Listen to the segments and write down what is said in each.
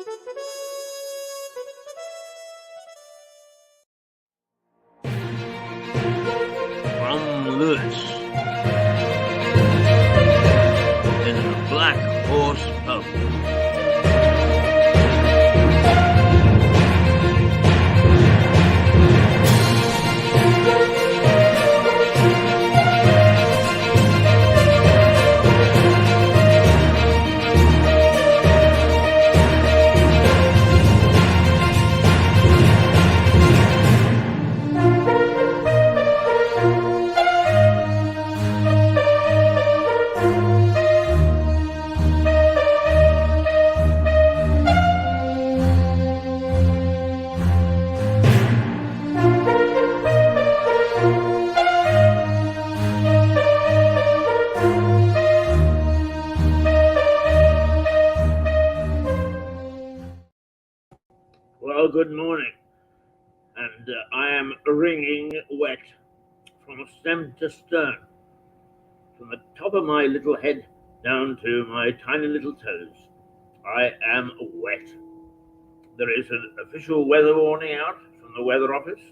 From Lewis in the Black Horse Pub. Well, good morning, and I am wringing wet from stem to stern, from the top of my little head down to my tiny little toes. I am wet. There is an official weather warning out from the weather office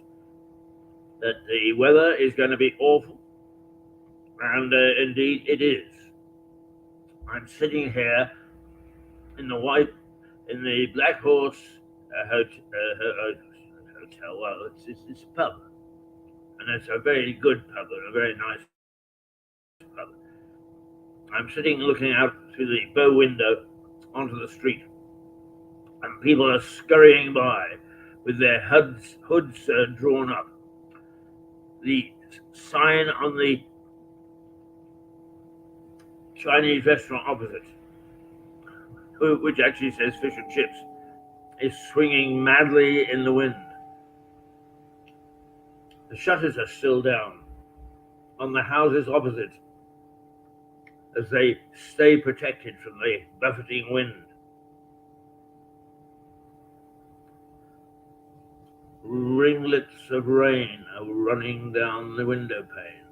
that the weather is going to be awful, and indeed it is. I'm sitting here in the Black Horse hotel. Well, it's a pub, and it's a very good pub and a very nice pub. I'm sitting looking out through the bow window onto the street, and people are scurrying by with their hoods drawn up. The sign on the Chinese restaurant opposite, which actually says fish and chips, is swinging madly in the wind. The shutters are still down on the houses opposite as they stay protected from the buffeting wind. Ringlets of rain are running down the window pane.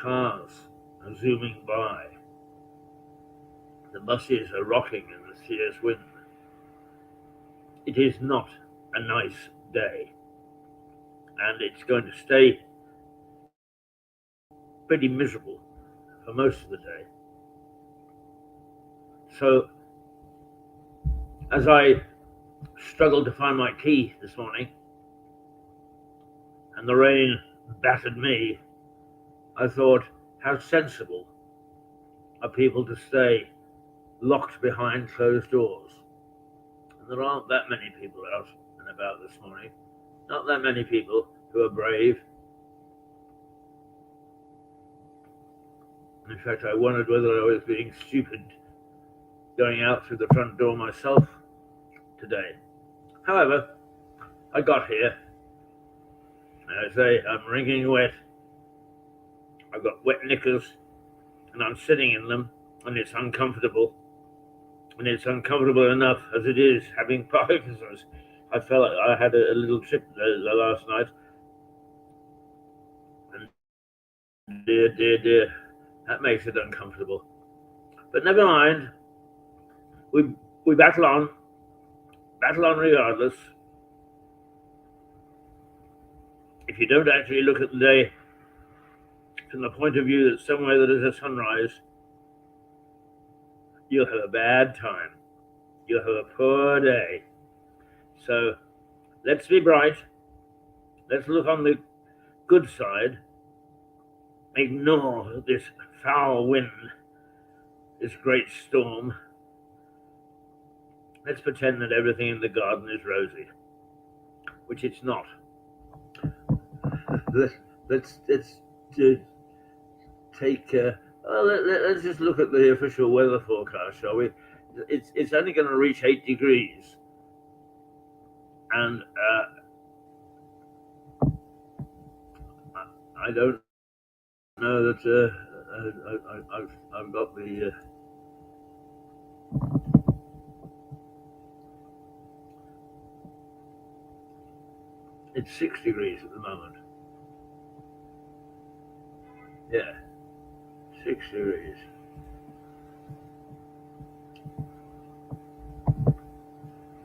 Cars are zooming by. The buses are rocking in the fierce wind. It is not a nice day, and it's going to stay pretty miserable for most of the day. So, as I struggled to find my key this morning, and the rain battered me, I thought, how sensible are people to stay locked behind closed doors. And there aren't that many people out and about this morning. Not that many people who are brave. In fact, I wondered whether I was being stupid going out through the front door myself today. However, I got here. As I say, I'm wringing wet. I've got wet knickers, and I'm sitting in them, and it's uncomfortable. And it's uncomfortable enough as it is, having Parkinson's. I felt I had a little trip last night, and dear, that makes it uncomfortable. But never mind. We battle on regardless. If you don't actually look at the day from the point of view that somewhere there is a sunrise, you'll have a bad time. You'll have a poor day. So let's be bright. Let's look on the good side. Ignore this foul wind, this great storm. Let's pretend that everything in the garden is rosy, which it's not. Let's take. Let's just look at the official weather forecast, shall we? It's only going to reach 8 degrees, and I don't know that I've got the. It's 6 degrees at the moment. Yeah, 6 degrees.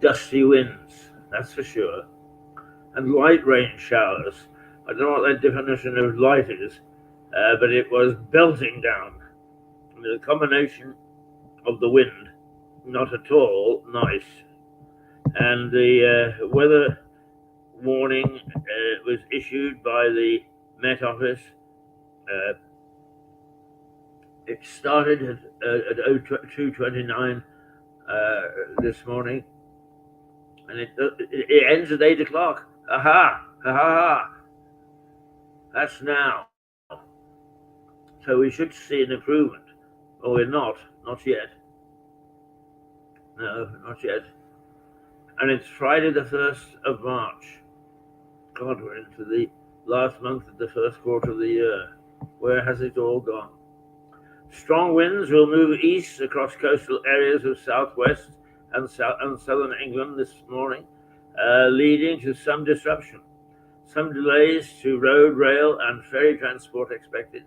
Gusty winds, that's for sure, and light rain showers. I don't know what that definition of light is, but it was belting down. The combination of the wind, not at all nice, and the weather warning was issued by the Met Office. It started at 2:29 this morning, and it ends at 8 o'clock. Aha! Ha ha ha! That's now. So we should see an improvement. Well, we're not yet. No, not yet. And it's Friday the 1st of March. God, we're into the last month of the first quarter of the year. Where has it all gone? Strong winds will move east across coastal areas of southwest and southern England this morning, leading to some disruption. Some delays to road, rail, and ferry transport expected.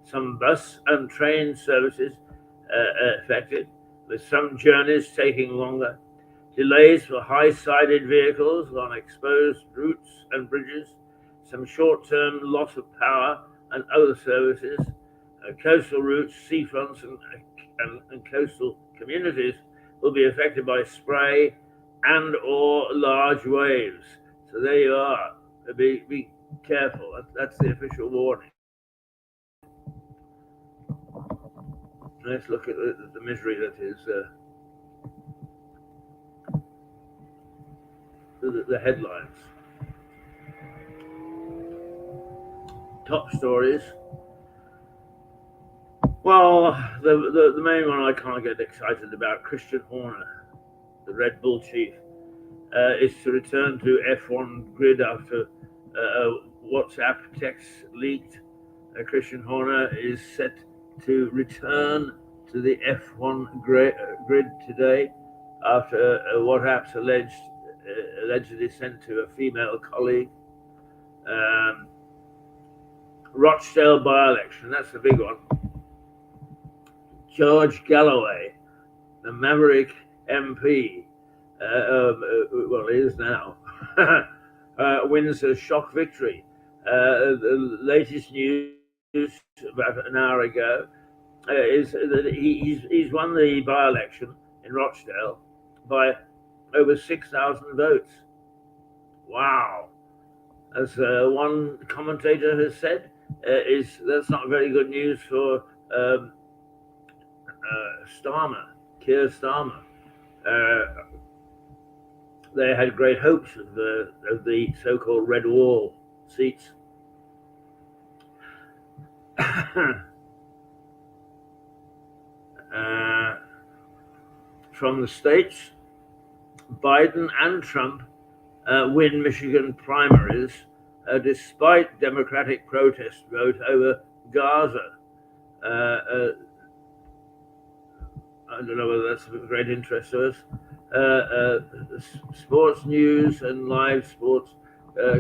Some bus and train services affected, with some journeys taking longer. Delays for high-sided vehicles on exposed routes and bridges. Some short-term loss of power and other services. Coastal routes, seafronts, and coastal communities will be affected by spray and/or large waves. So there you are. Be careful. That's the official warning. Let's look at the misery that is the headlines. Top stories. Well, the main one I can't get excited about, Christian Horner, the Red Bull chief, is to return to F1 grid after WhatsApp text leaked. Christian Horner is set to return to the F1 grid today after WhatsApp's allegedly sent to a female colleague. Rochdale by-election, that's the big one. George Galloway, the Maverick MP, well, he is now, wins a shock victory. The latest news about an hour ago is that he's won the by-election in Rochdale by over 6,000 votes. Wow. As one commentator has said, that's not very good news for Keir Starmer. They had great hopes of the so-called Red Wall seats. From the States, Biden and Trump win Michigan primaries despite Democratic protest vote over Gaza. I don't know whether that's of great interest to us. Sports news and live sports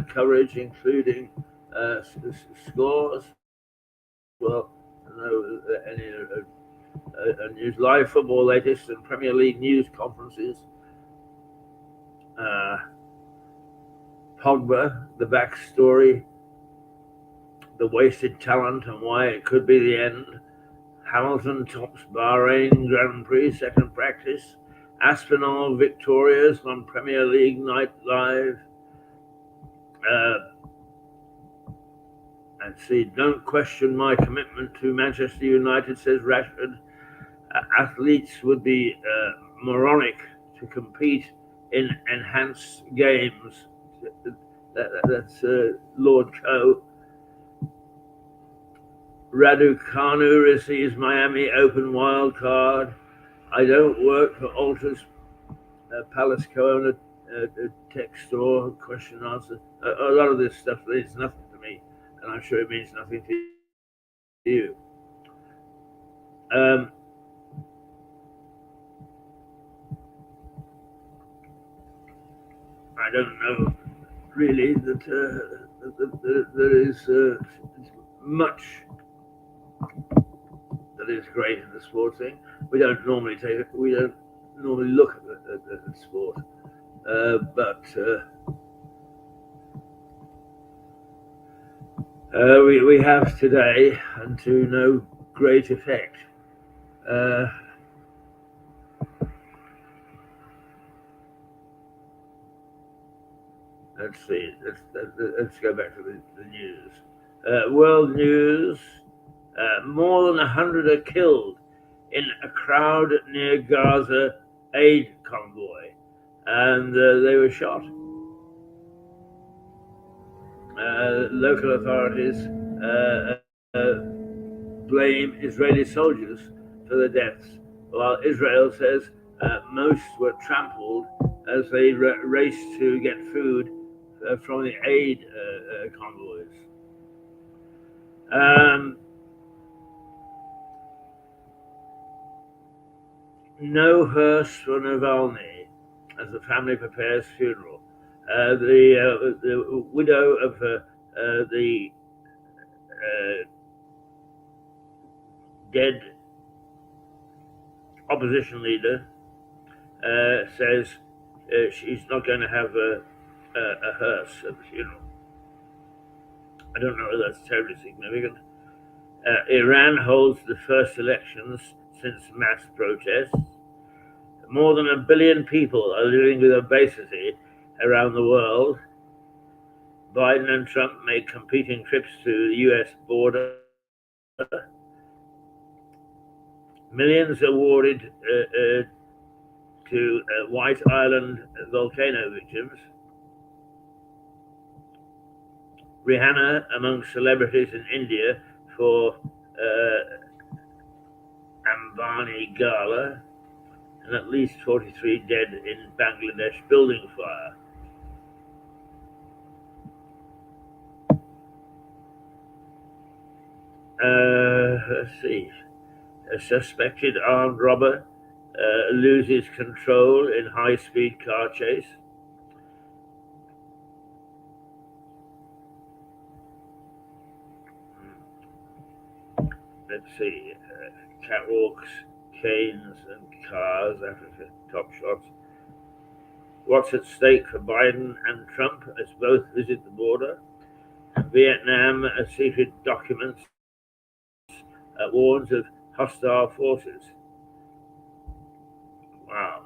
coverage, including scores. Well, no, any news, live football latest and Premier League news conferences. Pogba, the backstory, the wasted talent and why it could be the end. Hamilton tops Bahrain Grand Prix second practice. Aspinall victorious on Premier League Night Live. Let's see. Don't question my commitment to Manchester United, says Rashford. Athletes would be moronic to compete in enhanced games. That's Lord Coe. Raducanu receives Miami Open wild card. I don't work for Altus Palace Corona tech store. Question answer. A lot of this stuff means nothing to me, and I'm sure it means nothing to you. I don't know really that there is much that is great in the sport thing. We don't normally look at the sport. but we have today, and to no great effect. Let's see. Let's go back to the news. World news. More than 100 are killed in a crowd near Gaza aid convoy, and they were shot. Local authorities blame Israeli soldiers for the deaths, while Israel says most were trampled as they raced to get food from the aid convoys. No hearse for Navalny as the family prepares funeral. The widow of the dead opposition leader says she's not going to have a hearse at the funeral. I don't know whether that's terribly significant. Iran holds the first elections since mass protests. More than 1 billion people are living with obesity around the world. Biden and Trump make competing trips to the US border. Millions awarded to White Island volcano victims. Rihanna among celebrities in India for Ambani Gala, and at least 43 dead in Bangladesh building fire. Let's see. A suspected armed robber loses control in high-speed car chase. Let's see. Catwalks, canes, and cars. Africa top shots. What's at stake for Biden and Trump as both visit the border? Vietnam, secret documents warns of hostile forces. Wow.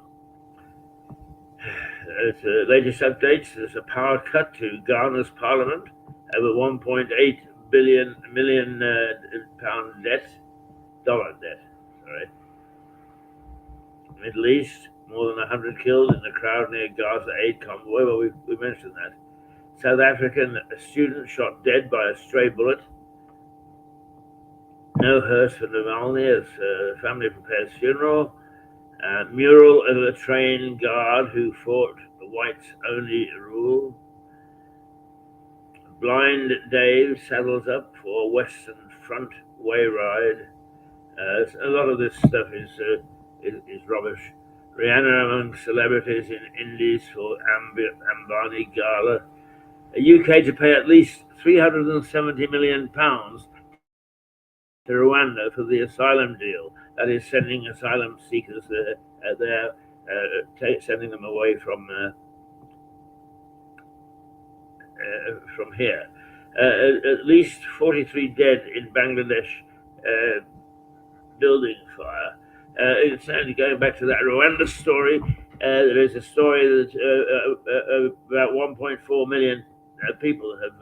Latest updates: there's a power cut to Ghana's parliament over 1.8 million pound debt, dollar debt. Sorry. Middle East: more than 100 killed in the crowd near Gaza aid convoy. Well, we mentioned that. South African student shot dead by a stray bullet. No hearse for Navalny as family prepares funeral. Mural of a train guard who fought the whites-only rule. Blind Dave saddles up for Western Front way ride. A lot of this stuff is rubbish. Rihanna among celebrities in Indies for Ambani Gala. UK to pay at least £370 million to Rwanda for the asylum deal. That is sending asylum seekers there, sending them away from here. At least 43 dead in Bangladesh building fire. It's only going back to that Rwanda story. There is a story that about 1.4 million people have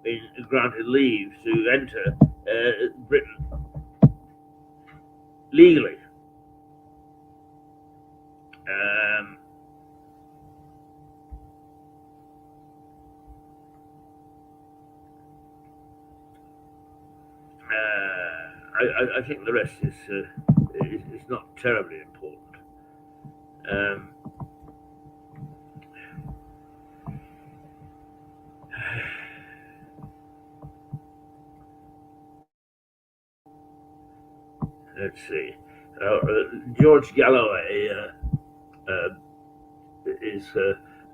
been granted leave to enter Britain legally. I think the rest is not terribly important. Let's see. George Galloway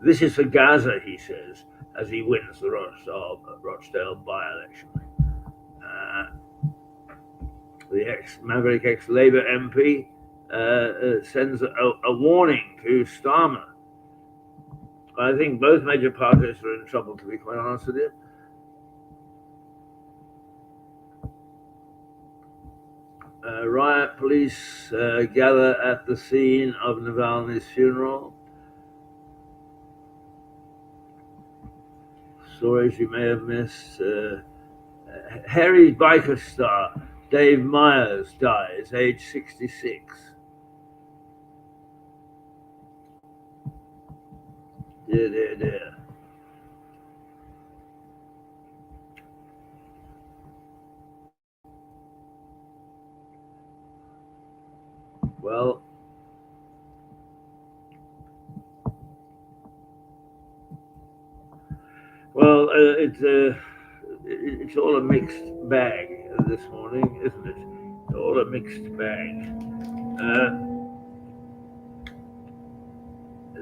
this is for Gaza, he says, as he wins the Rochdale by-election. The Maverick ex-Labour MP sends a warning to Starmer. I think both major parties are in trouble, to be quite honest with you. Riot police gather at the scene of Navalny's funeral. Stories you may have missed. Harry biker star Dave Myers dies, age 66. Dear, dear, dear. Well, it's all a mixed bag this morning, isn't it? It's all a mixed bag.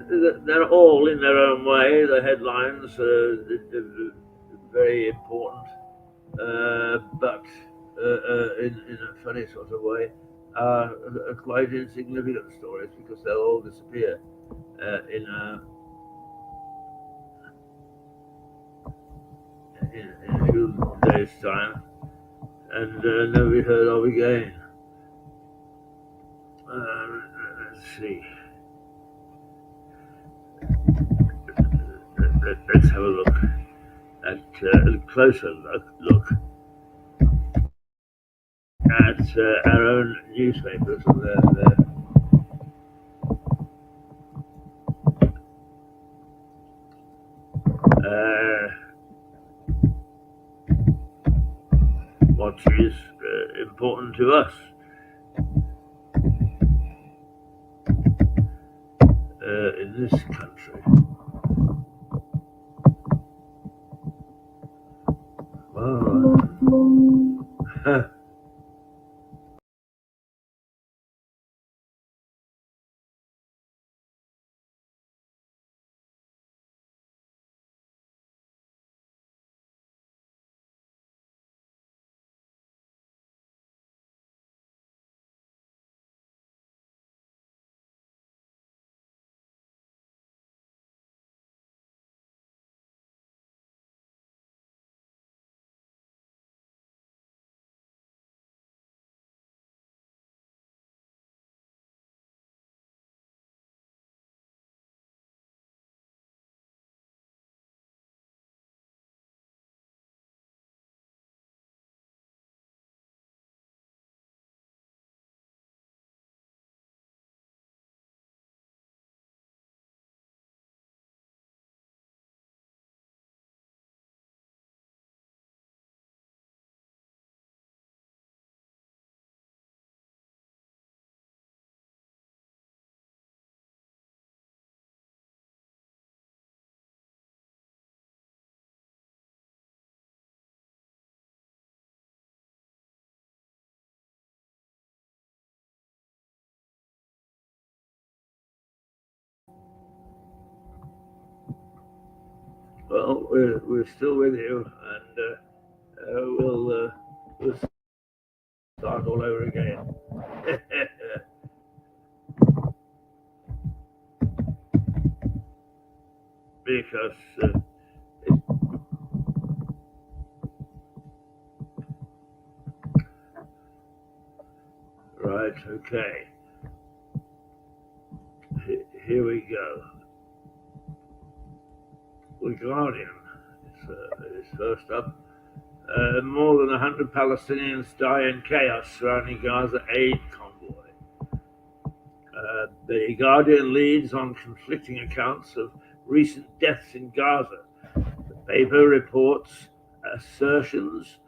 They're all in their own way. The headlines are very important, but in a funny sort of way, are quite insignificant stories because they'll all disappear in a few days' time, and never be heard of again. Let's see. Let's have a look at a closer look at our own newspapers and their what is important to us in this country. Well, we're still with you, and we'll start all over again. Because right, okay. Here we go. The Guardian is first up. More than 100 Palestinians die in chaos surrounding Gaza aid convoy. The Guardian leads on conflicting accounts of recent deaths in Gaza. The paper reports assertions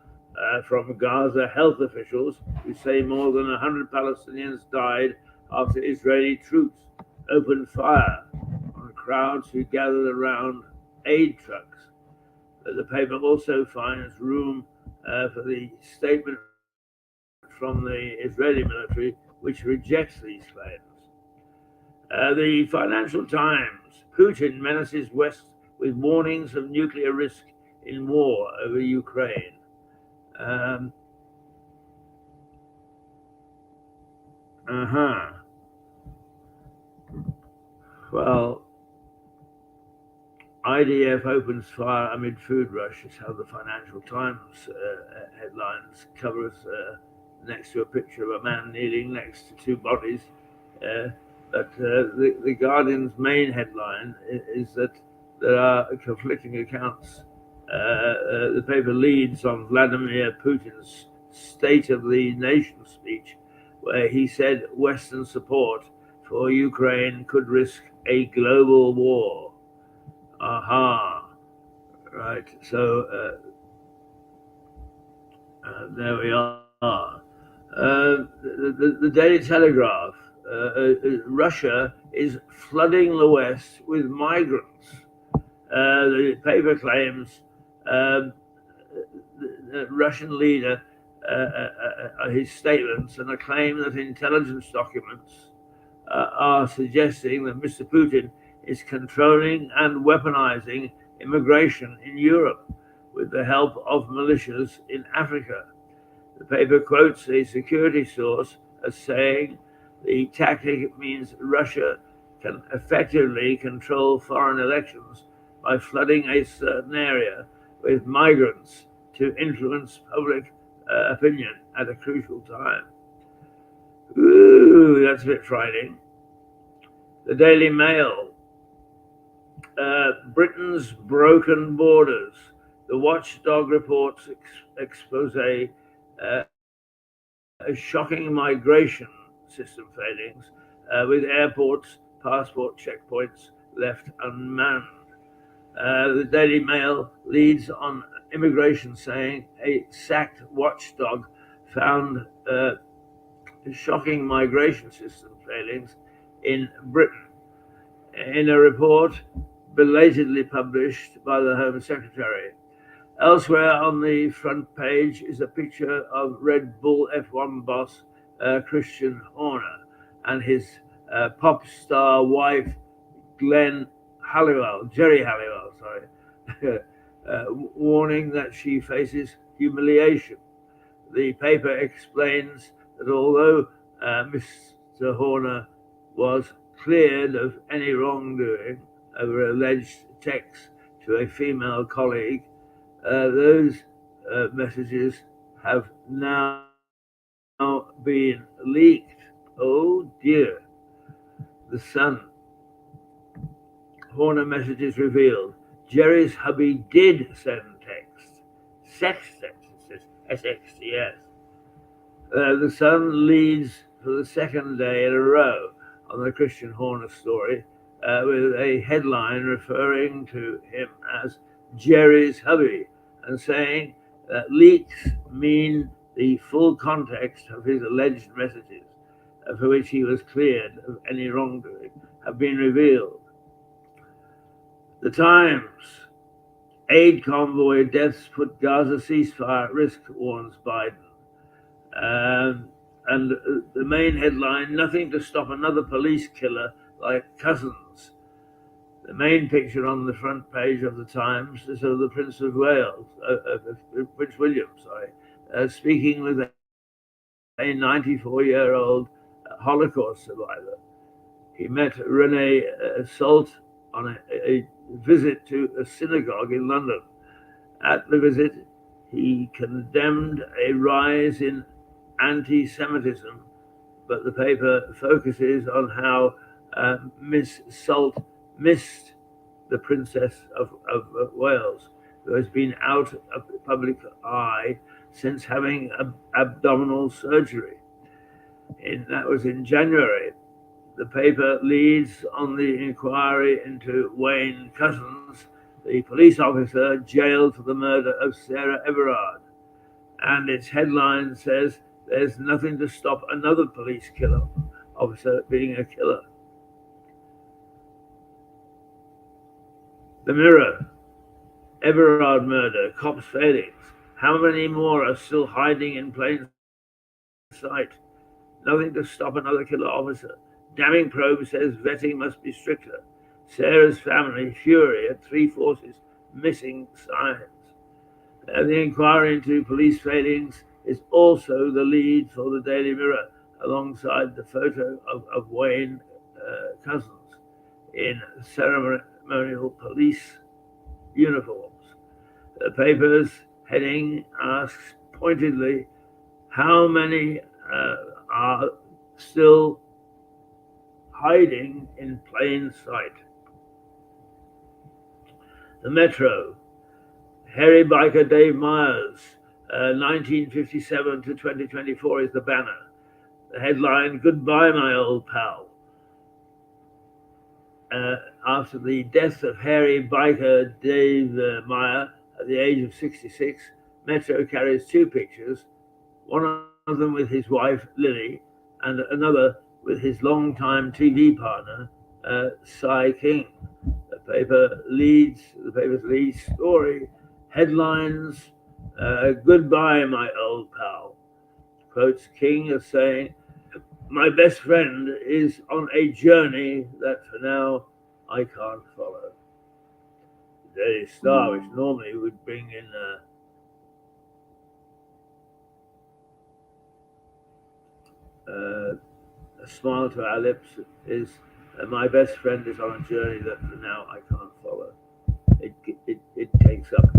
from Gaza health officials who say more than 100 Palestinians died after Israeli troops opened fire on crowds who gathered around aid trucks. The paper also finds room for the statement from the Israeli military, which rejects these claims. The Financial Times: Putin menaces West with warnings of nuclear risk in war over Ukraine. Well, IDF opens fire amid food rush is how the Financial Times headlines covers next to a picture of a man kneeling next to two bodies. But the Guardian's main headline is that there are conflicting accounts. The paper leads on Vladimir Putin's State of the Nation speech, where he said Western support for Ukraine could risk a global war. Aha. Right. So there we are. The Daily Telegraph. Russia is flooding the West with migrants. The paper claims the Russian leader, his statements, and a claim that intelligence documents are suggesting that Mr. Putin is controlling and weaponizing immigration in Europe with the help of militias in Africa. The paper quotes a security source as saying the tactic means Russia can effectively control foreign elections by flooding a certain area with migrants to influence public opinion at a crucial time. Ooh, that's a bit frightening. The Daily Mail. Britain's broken borders. The watchdog reports expose a shocking migration system failings with airports, passport checkpoints left unmanned. The Daily Mail leads on immigration, saying a sacked watchdog found shocking migration system failings in Britain. In a report belatedly published by the Home Secretary. Elsewhere on the front page is a picture of Red Bull F1 boss Christian Horner and his pop star wife Jerry Halliwell, warning that she faces humiliation. The paper explains that although Mr. Horner was cleared of any wrongdoing over alleged texts to a female colleague, those messages have now been leaked. Oh dear. The Sun. Horner messages revealed. Jerry's hubby did send text. Sex texts, SXTS. The Sun leads for the second day in a row on the Christian Horner story, with a headline referring to him as Jerry's hubby and saying that leaks mean the full context of his alleged messages, for which he was cleared of any wrongdoing, have been revealed. The Times. Aid convoy deaths put Gaza ceasefire at risk, warns Biden. And the main headline, nothing to stop another police killer like Cousins. The main picture on the front page of the Times is of the Prince of Wales, Prince William, speaking with a 94-year-old Holocaust survivor. He met Renee Salt on a visit to a synagogue in London. At the visit, he condemned a rise in anti-Semitism, but the paper focuses on how Miss Salt missed the Princess of Wales, who has been out of the public eye since having abdominal surgery. That was in January. The paper leads on the inquiry into Wayne Cousins, the police officer jailed for the murder of Sarah Everard. And its headline says, there's nothing to stop another police officer being a killer. The Mirror. Everard murder, cops failings. How many more are still hiding in plain sight? Nothing to stop another killer officer. Damning probe says vetting must be stricter. Sarah's family fury at 3 forces missing signs. The inquiry into police failings is also the lead for the Daily Mirror, alongside the photo of Wayne Cousins in ceremonial police uniforms. The paper's heading asks pointedly how many are still hiding in plain sight. The Metro, Harry Biker Dave Myers, 1957 to 2024 is the banner. The headline, "Goodbye, my old pal." After the death of Harry Biker Dave Meyer at the age of 66, Metro carries two pictures, one of them with his wife, Lily, and another with his longtime TV partner, Cy King. The paper's lead story headlines, "Goodbye, my old pal," quotes King as saying, "My best friend is on a journey that for now I can't follow." The Daily Star, which normally would bring in a smile to our lips, is, "My best friend is on a journey that for now I can't follow." It takes up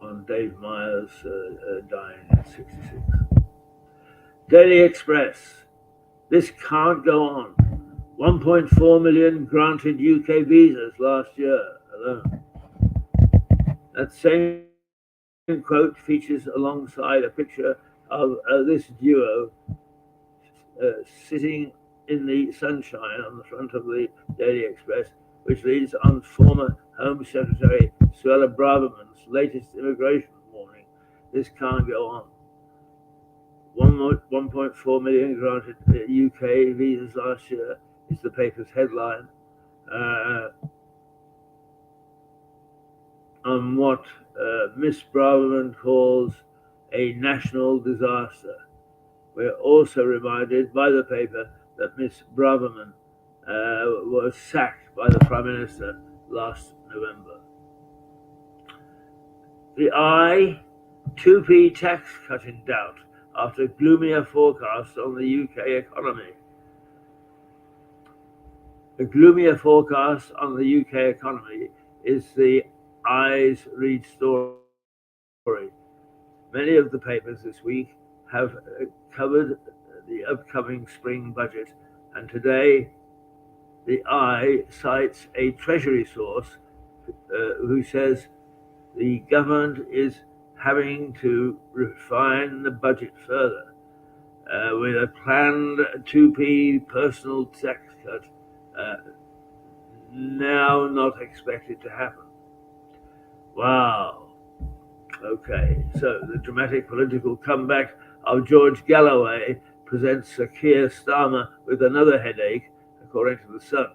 on Dave Myers dying at 66. Daily Express. This can't go on. 1.4 million granted UK visas last year alone. That same quote features alongside a picture of this duo sitting in the sunshine on the front of the Daily Express, which leads on former Home Secretary Suella Braverman's latest immigration warning. This can't go on. 1.4 million granted UK visas last year is the paper's headline on what Miss Braverman calls a national disaster. We're also reminded by the paper that Miss Braverman was sacked by the Prime Minister last November. The Eye, 2p tax cut in doubt after gloomier forecasts on the UK economy. The gloomier forecast on the UK economy is the Eye's lead story. Many of the papers this week have covered the upcoming spring budget, and today the Eye cites a Treasury source who says the government is having to refine the budget further, with a planned 2p personal tax cut now not expected to happen. Wow. Okay, so the dramatic political comeback of George Galloway presents Sir Keir Starmer with another headache, according to The Sun,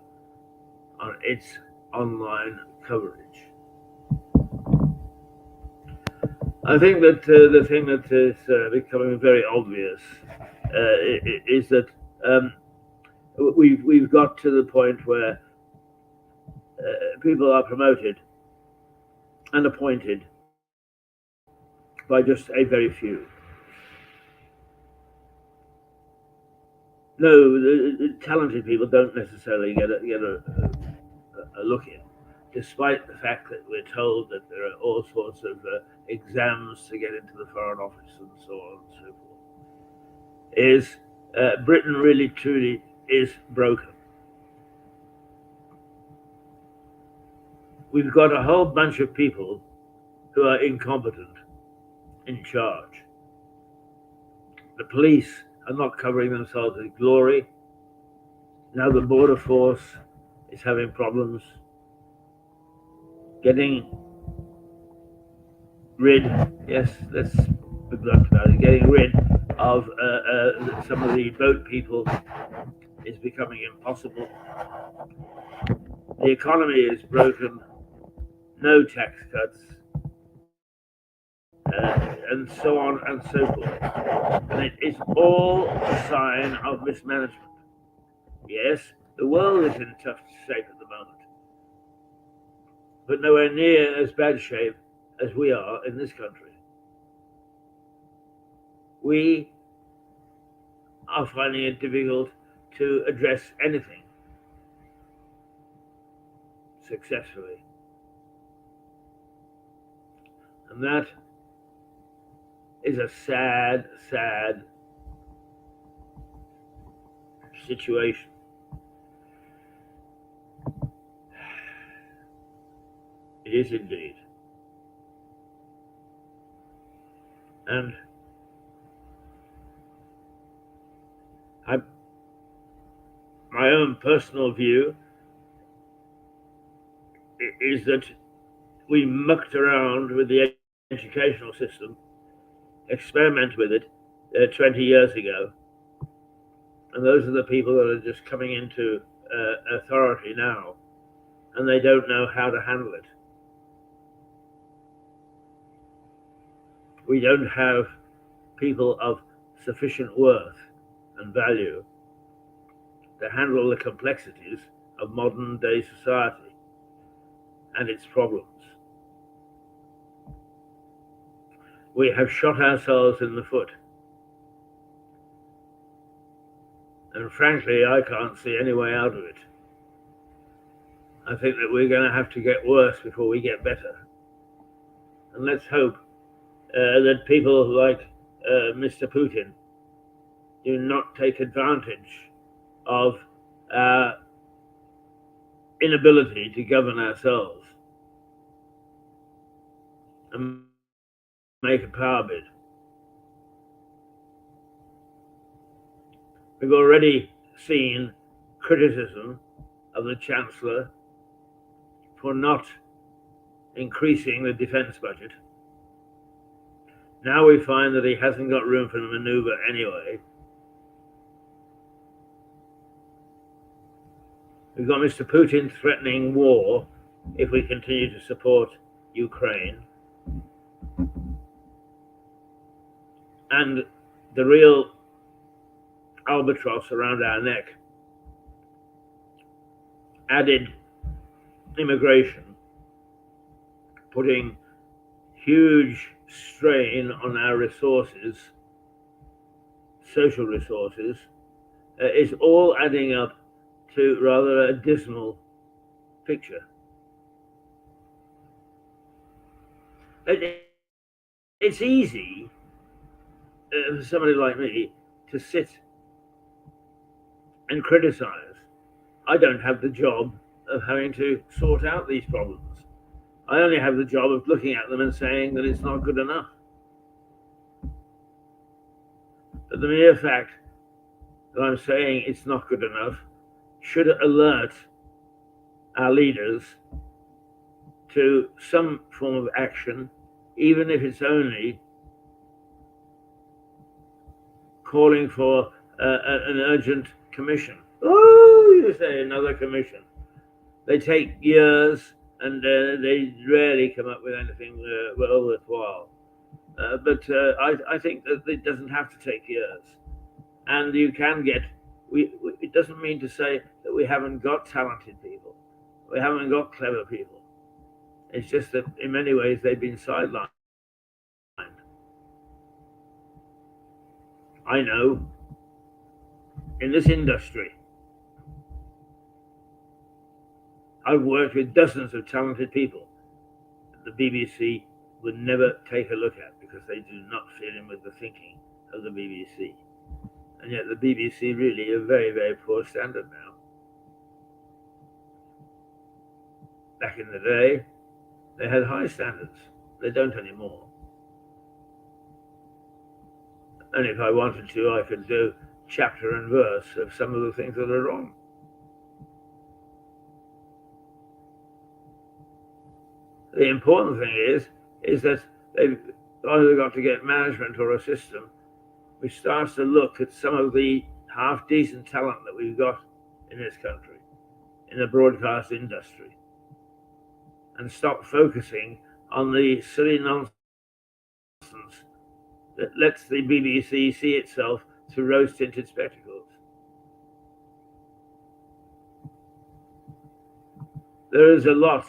on its online coverage. I think that the thing that is becoming very obvious is that we've got to the point where people are promoted and appointed by just a very few. No, the talented people don't necessarily get a look in, despite the fact that we're told that there are all sorts of exams to get into the Foreign Office and so on and so forth. Is Britain really truly is broken? We've got a whole bunch of people who are incompetent in charge. The police are not covering themselves with glory. Now the border force is having problems getting rid, yes, let's be blunt about it, getting rid of some of the boat people is becoming impossible. The economy is broken, no tax cuts, and so on and so forth. And it is all a sign of mismanagement. Yes, the world is in tough shape at the moment, but nowhere near as bad shape as we are in this country. We are finding it difficult to address anything. successfully. And that is a sad, sad situation. It is indeed. And my own personal view is that we mucked around with the educational system, experimented with it 20 years ago, and those are the people that are just coming into authority now, and they don't know how to handle it. We don't have people of sufficient worth and value to handle the complexities of modern day society and its problems. We have shot ourselves in the foot. And frankly, I can't see any way out of it. I think that we're going to have to get worse before we get better. And let's hope that people like Mr. Putin do not take advantage of our inability to govern ourselves and make a power bid. We've already seen criticism of the Chancellor for not increasing the defence budget. Now we find that he hasn't got room for manoeuvre anyway. We've got Mr. Putin threatening war if we continue to support Ukraine. And the real albatross around our neck, added immigration, putting huge strain on our resources, social resources, is all adding up to rather a dismal picture. It's easy for somebody like me to sit and criticize. I don't have the job of having to sort out these problems. I only have the job of looking at them and saying that it's not good enough. But the mere fact that I'm saying it's not good enough should alert our leaders to some form of action, even if it's only calling for an urgent commission. Oh, you say another commission. They take years and they rarely come up with anything well worthwhile. But I think that it doesn't have to take years. And you can get, it doesn't mean to say that we haven't got talented people. We haven't got clever people. It's just that in many ways they've been sidelined. I know in this industry, I've worked with dozens of talented people that the BBC would never take a look at because they do not fit in with the thinking of the BBC. And yet the BBC really a very, very poor standard now. Back in the day, they had high standards. They don't anymore. And if I wanted to, I could do chapter and verse of some of the things that are wrong. The important thing is that they've either got to get management or a system which starts to look at some of the half-decent talent that we've got in this country, in the broadcast industry, and stop focusing on the silly nonsense that lets the BBC see itself through rose-tinted spectacles. There is a lot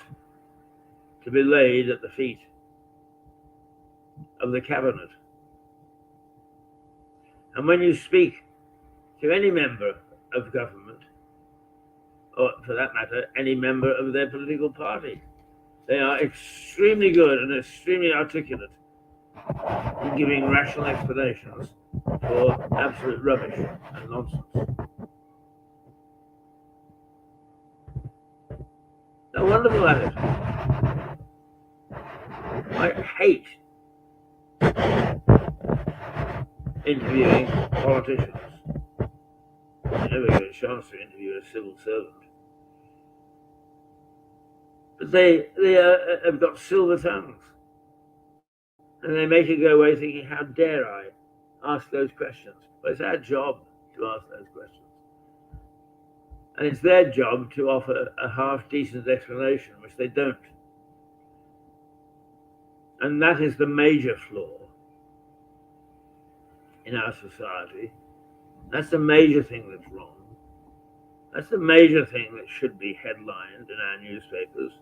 to be laid at the feet of the cabinet. And when you speak to any member of government or for that matter, any member of their political party. They are extremely good and extremely articulate in giving rational explanations for absolute rubbish and nonsense. They're wonderful at it. I hate interviewing politicians. I never get a chance to interview a civil servant. But they have got silver tongues. And they make you go away thinking, how dare I ask those questions? But it's our job to ask those questions. And it's their job to offer a half-decent explanation, which they don't. And that is the major flaw in our society. That's the major thing that's wrong. That's the major thing that should be headlined in our newspapers.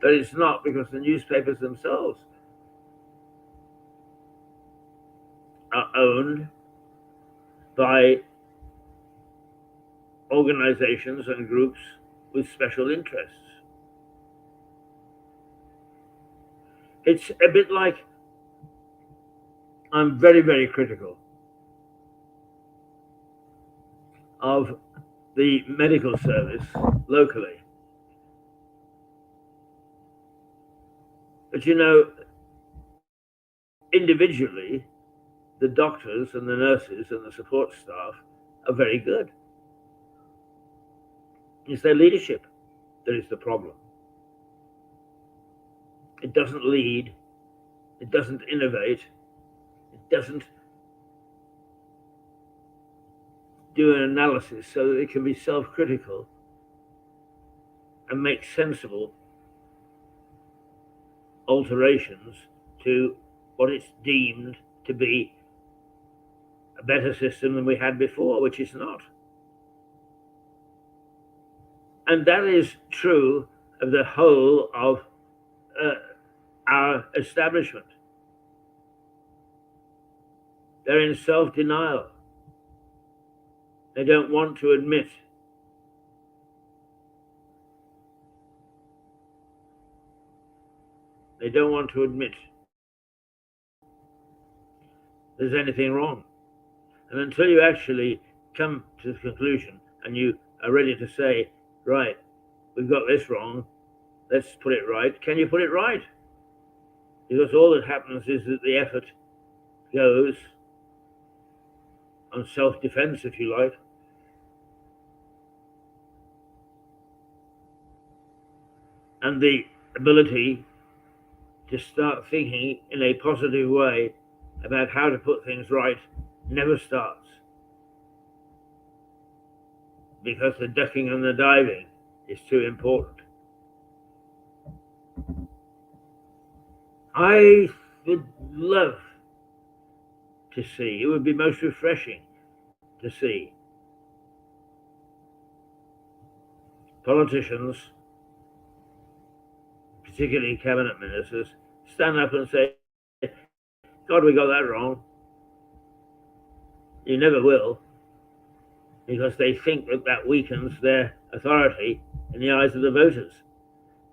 But it's not, because the newspapers themselves are owned by organizations and groups with special interests. It's a bit like, I'm very, very critical of the medical service locally. But you know, individually, the doctors and the nurses and the support staff are very good. It's their leadership that is the problem. It doesn't lead, it doesn't innovate, it doesn't do an analysis so that it can be self-critical and make sensible alterations to what it's deemed to be a better system than we had before, which is not. And that is true of the whole of our establishment. They're in self-denial. They don't want to admit there's anything wrong. And until you actually come to the conclusion and you are ready to say, right, we've got this wrong, let's put it right, can you put it right? Because all that happens is that the effort goes on self-defense, if you like. And the ability to start thinking in a positive way about how to put things right never starts. Because the ducking and the diving is too important. I would love to see, it would be most refreshing to see politicians, particularly cabinet ministers, stand up and say, God, we got that wrong. You never will, because they think that that weakens their authority in the eyes of the voters,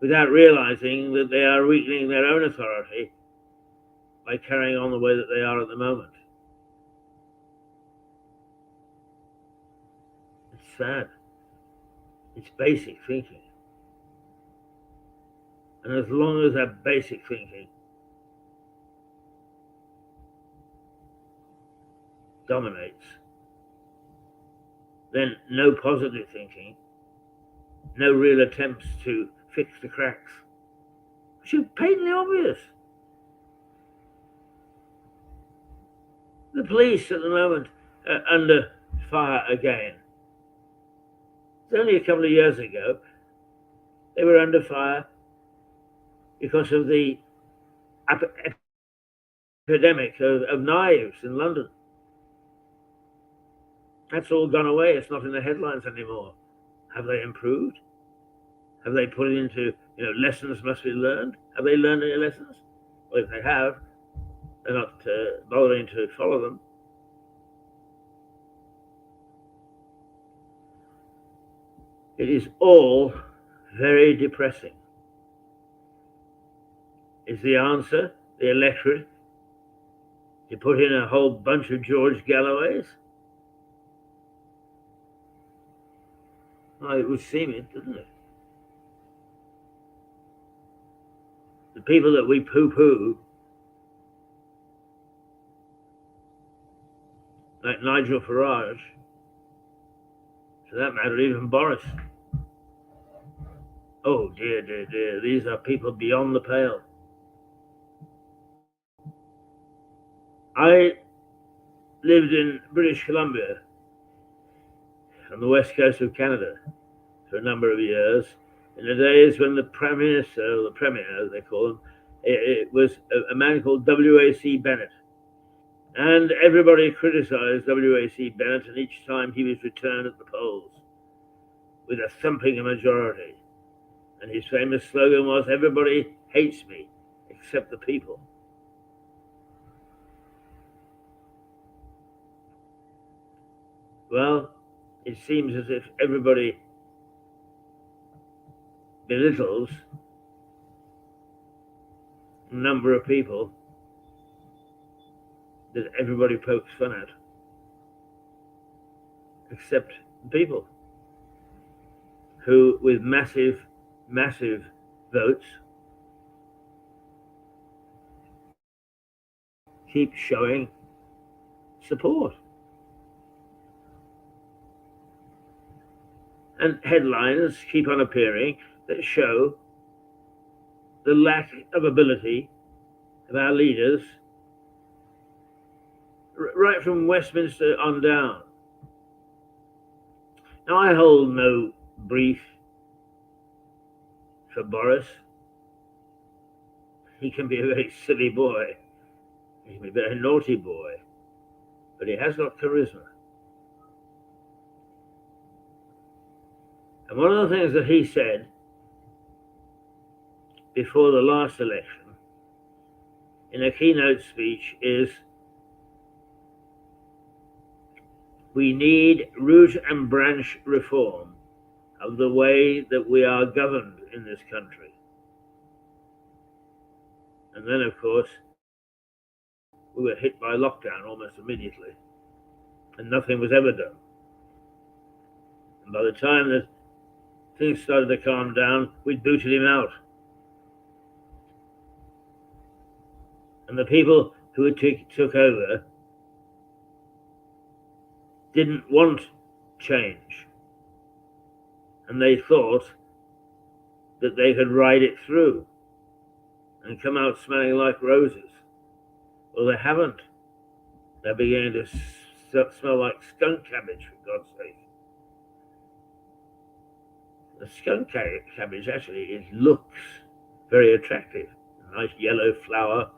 without realizing that they are weakening their own authority by carrying on the way that they are at the moment. It's sad. It's basic thinking. And as long as that basic thinking dominates, then no positive thinking, no real attempts to fix the cracks, which are patently obvious. The police at the moment are under fire again. It's only a couple of years ago they were under fire because of the epidemic of knives in London. That's all gone away. It's not in the headlines anymore. Have they improved? Have they put it into, lessons must be learned? Have they learned any lessons? Well, if they have, they're not bothering to follow them. It is all very depressing. Is the answer the electorate to put in a whole bunch of George Galloways? Well, it would seem it, doesn't it? The people that we poo-poo, like Nigel Farage, for that matter, even Boris. Oh dear, dear, dear, these are people beyond the pale. I lived in British Columbia on the west coast of Canada for a number of years in the days when the Prime Minister, or the Premier as they call him, it was a man called W.A.C. Bennett. And everybody criticised W.A.C. Bennett, and each time he was returned at the polls with a thumping majority. And his famous slogan was, "Everybody hates me except the people." Well, it seems as if everybody belittles a number of people that everybody pokes fun at, except people who, with massive, massive votes, keep showing support. And headlines keep on appearing that show the lack of ability of our leaders, right from Westminster on down. Now, I hold no brief for Boris. He can be a very silly boy. He can be a very naughty boy. But he has got charisma. And one of the things that he said before the last election in a keynote speech is, we need root and branch reform of the way that we are governed in this country. And then, of course, we were hit by lockdown almost immediately, and nothing was ever done. And by the time that things started to calm down, we'd booted him out. And the people who took over didn't want change. And they thought that they could ride it through and come out smelling like roses. Well, they haven't. They're beginning to smell like skunk cabbage, for God's sake. The skunk cabbage actually looks very attractive. A nice yellow flower,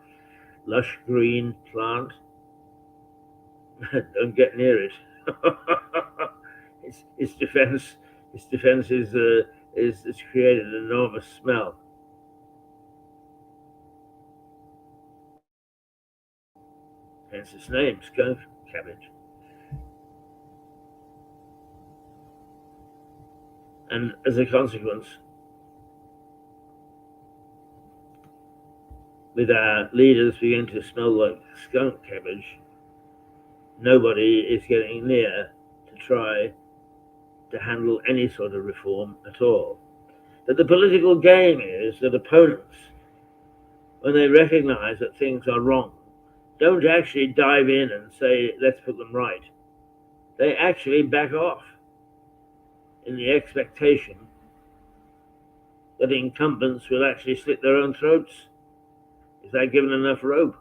lush green plant. Don't get near it. its defense is created an enormous smell. Hence its name, skunk cabbage. And as a consequence, with our leaders beginning to smell like skunk cabbage, nobody is getting near to try to handle any sort of reform at all. But the political game is that opponents, when they recognize that things are wrong, don't actually dive in and say, let's put them right. They actually back off in the expectation that incumbents will actually slit their own throats if they're given enough rope.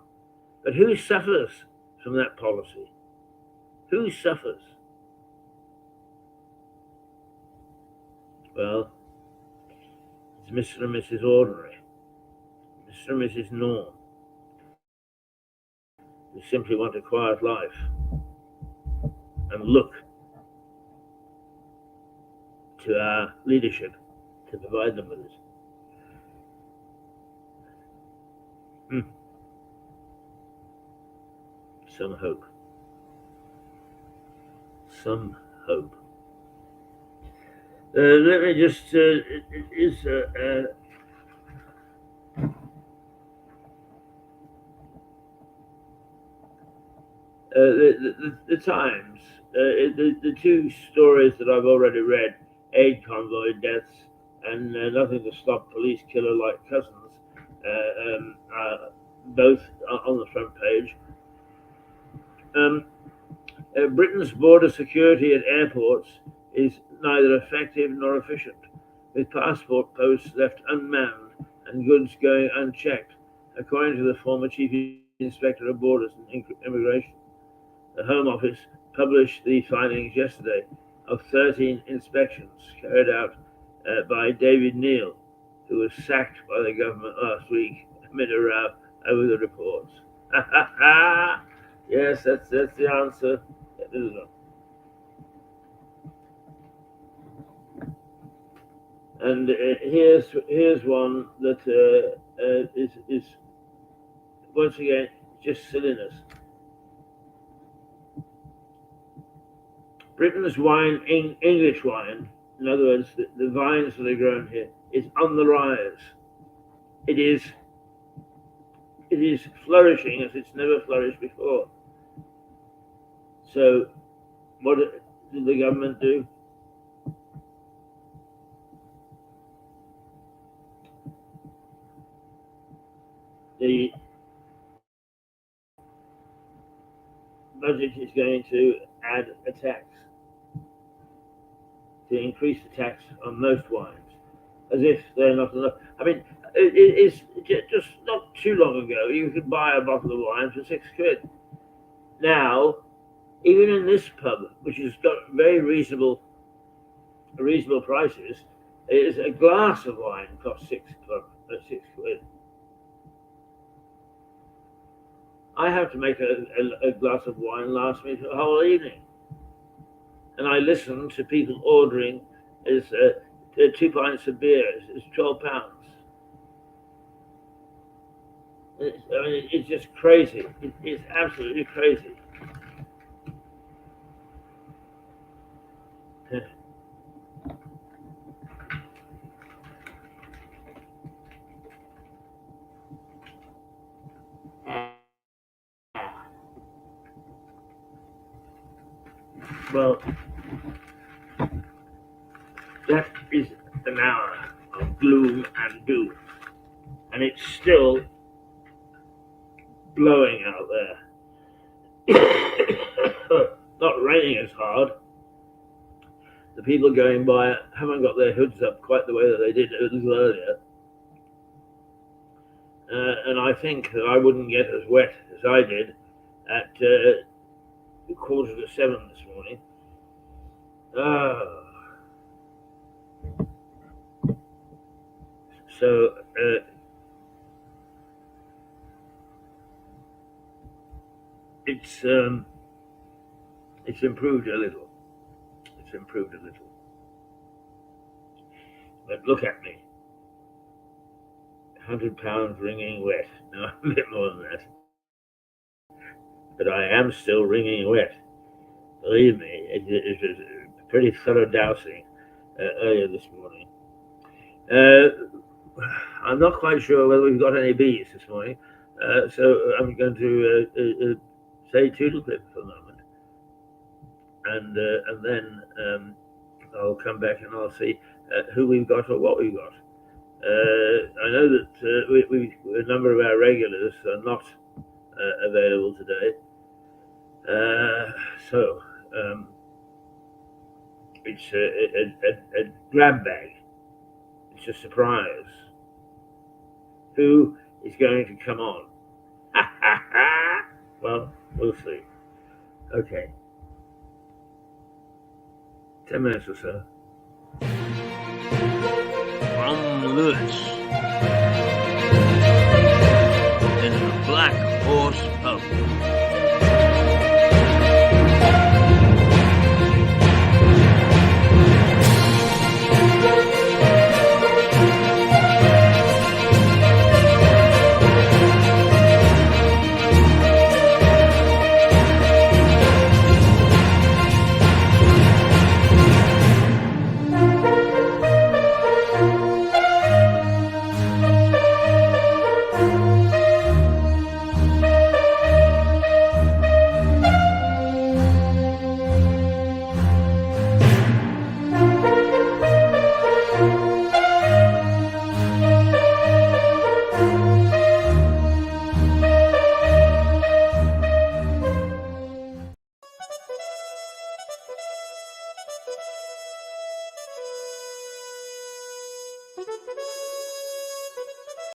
But who suffers from that policy? Who suffers? Well, it's Mr. and Mrs. Ordinary, Mr. and Mrs. Norm, who simply want a quiet life and look to our leadership to provide them with it. Some hope. Some hope. Let me just. It is the Times. The two stories that I've already read: aid convoy deaths and nothing to stop police killer like Cousins. Both on the front page. Britain's border security at airports is neither effective nor efficient, with passport posts left unmanned and goods going unchecked, according to the former Chief Inspector of Borders and Immigration. The Home Office published the findings yesterday of 13 inspections carried out by David Neil, who was sacked by the government last week amid a row over the reports. Yes, that's the answer. And here's one that is once again just silliness. Britain's wine, English wine, in other words, the vines that are grown here, is on the rise. It is flourishing as it's never flourished before. So, what did the government do? The budget is going to add a tax, to increase the tax on most wines, as if they're not enough. I mean, it's just not too long ago you could buy a bottle of wine for £6. Now, even in this pub, which has got very reasonable prices, is a glass of wine costs £6. I have to make a glass of wine last me for the whole evening, and I listen to people ordering as 2 pints of beer is £12. I mean, it's just crazy. It's absolutely crazy. Well, that is an hour of gloom and doom, and it's still blowing out there. Not raining as hard. The people going by haven't got their hoods up quite the way that they did a little earlier. And I think that I wouldn't get as wet as I did at 6:45 this morning. So it's improved a little. It's improved a little. But look at me. £100 wringing wet. No, a bit more than that. But I am still wringing wet. Believe me, it was a pretty thorough dousing earlier this morning. I'm not quite sure whether we've got any bees this morning, so I'm going to say toodle-pip for a moment, and then I'll come back and I'll see who we've got or what we've got. I know that a number of our regulars are not available today, so it's a grab bag. It's a surprise. Who is going to come on? Well, we'll see. Okay. 10 minutes or so. From Lewis in the Black Horse Pub.